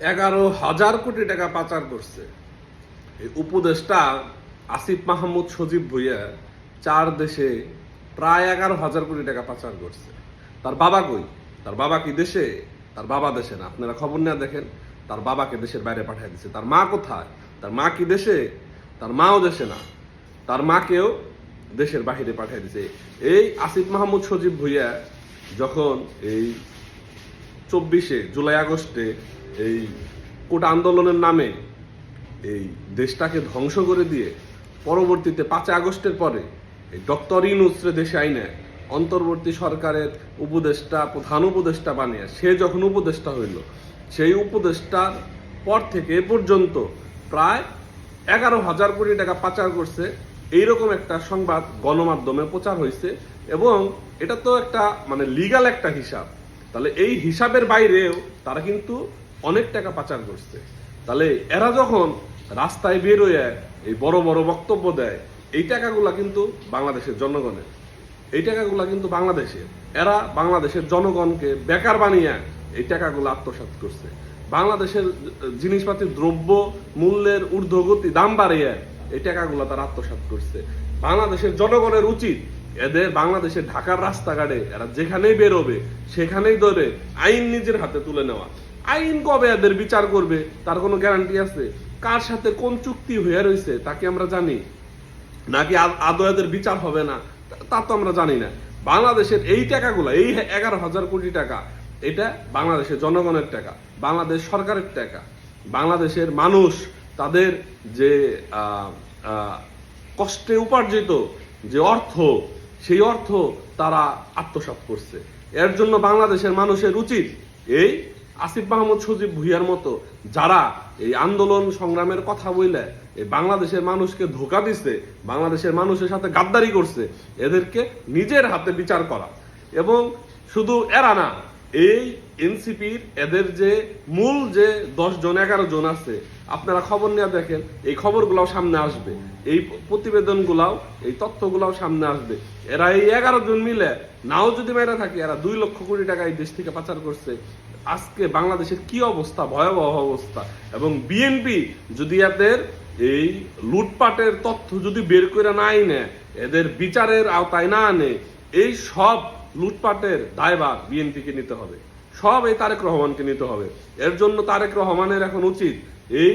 11,000 কোটি টাকা পাচার করছে। এই উপদেষ্টা আসিফ মাহমুদ সজীব ভুইয়া 4 দেশে প্রায় 11,000 কোটি টাকা পাচার করছে। তার বাবা কই? তার বাবা কি দেশে? তার বাবা দেশে না। আপনারা খবর নিয়ে দেখেন, তার বাবাকে দেশের বাইরে পাঠিয়ে দিচ্ছে। তার মা কোথায়? তার মা কি দেশে? তার মাও দেশে না। তার মাকেও দেশের বাহিরে পাঠিয়ে দিচ্ছে। এই আসিফ মাহমুদ সজীব ভুইয়া যখন এই 24 জুলাই আগস্টে এই কোটা আন্দোলনের নামে এই দেশটাকে ধ্বংস করে দিয়ে পরবর্তীতে 5 আগস্টের পরে এই ডক্টর ইউনূসরে দেশে আইনে অন্তর্বর্তী সরকারের উপদেষ্টা, প্রধান উপদেষ্টা বানিয়ে সে যখন উপদেষ্টা হইল, সেই উপদেষ্টার পর থেকে এ পর্যন্ত প্রায় 11,000 কোটি টাকা পাচার করছে। এইরকম একটা সংবাদ গণমাধ্যমে প্রচার হয়েছে এবং এটা তো একটা মানে লিগ্যাল একটা হিসাব। তাহলে এই হিসাবের বাইরেও তারা কিন্তু অনেক টাকা পাচার করছে। তাহলে এরা যখন রাস্তায় বের হয়ে এই বড় বড় বক্তব্য দেয়, এই টাকাগুলা কিন্তু বাংলাদেশের জনগণের, এই টাকাগুলা কিন্তু বাংলাদেশের। এরা বাংলাদেশের জনগণকে বেকার বানিয়ে এই টাকাগুলো আত্মসাৎ করছে। বাংলাদেশের জিনিসপাতির দ্রব্য মূল্যের ঊর্ধ্বগতি দাম বাড়িয়ে এই টাকাগুলো তারা আত্মসাৎ করছে। বাংলাদেশের জনগণের উচিত এদের বাংলাদেশের ঢাকার রাস্তাঘাটে এরা যেখানেই বেরোবে সেখানেই ধরে আইন নিজের হাতে তুলে নেওয়া। আইন কবে এদের বিচার করবে তার কোনো গ্যারান্টি আছে? কার সাথে কোন চুক্তি হয়ে রয়েছে তাকে আমরা জানি নাকি আদৌ এদের বিচার হবে না তা তো আমরা জানি না। বাংলাদেশের এই টাকাগুলো, এই 11,000 কোটি টাকা, এটা বাংলাদেশের জনগণের টাকা, বাংলাদেশ সরকারের টাকা। বাংলাদেশের মানুষ তাদের যে কষ্টে উপার্জিত যে অর্থ, সেই অর্থ তারা আত্মসাৎ করছে। এর জন্য বাংলাদেশের মানুষের উচিত এই আসিফ মাহমুদ সজীব ভুইয়ার মতো যারা এই আন্দোলন সংগ্রামের কথা বলে এই বাংলাদেশের মানুষকে ধোঁকা দিচ্ছে, বাংলাদেশের মানুষের সাথে গাদ্দারি করছে, এদেরকে নিজের হাতে বিচার করা। এবং শুধু এরা না, এই এনসিপির এদের যে মূল যে 10 জন 11 জন আছে, আপনারা খবর নিয়ে দেখেন, এই খবরগুলাও সামনে আসবে, এই প্রতিবেদনগুলাও, এই তথ্যগুলাও সামনে আসবে। এরা এই 11 জন মিলে নাও যদি মেরে থাকে, এরা 2 লক্ষ কোটি টাকা এই দেশ থেকে পাচার করছে। আজকে বাংলাদেশের কি অবস্থা, ভয়াবহ অবস্থা। এবং বিএনপি যদি এদের এই লুটপাটের তথ্য যদি বের করে না আনে, এদের বিচারের আওতায় না আনে, এই সব লুটপাটের দায়ভার বিএনপিকে নিতে হবে, সব এই তারেক রহমানকে নিতে হবে। এর জন্য তারেক রহমানের এখন উচিত এই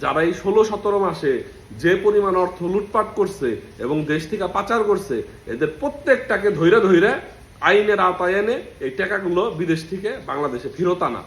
যারা এই 16-17 মাসে যে পরিমাণ অর্থ লুটপাট করছে এবং দেশ থেকে পাচার করছে, এদের প্রত্যেকটাকে ধৈর্য আইনের আওতায় এনে এই টাকাগুলো বিদেশ থেকে বাংলাদেশে ফেরত আনা।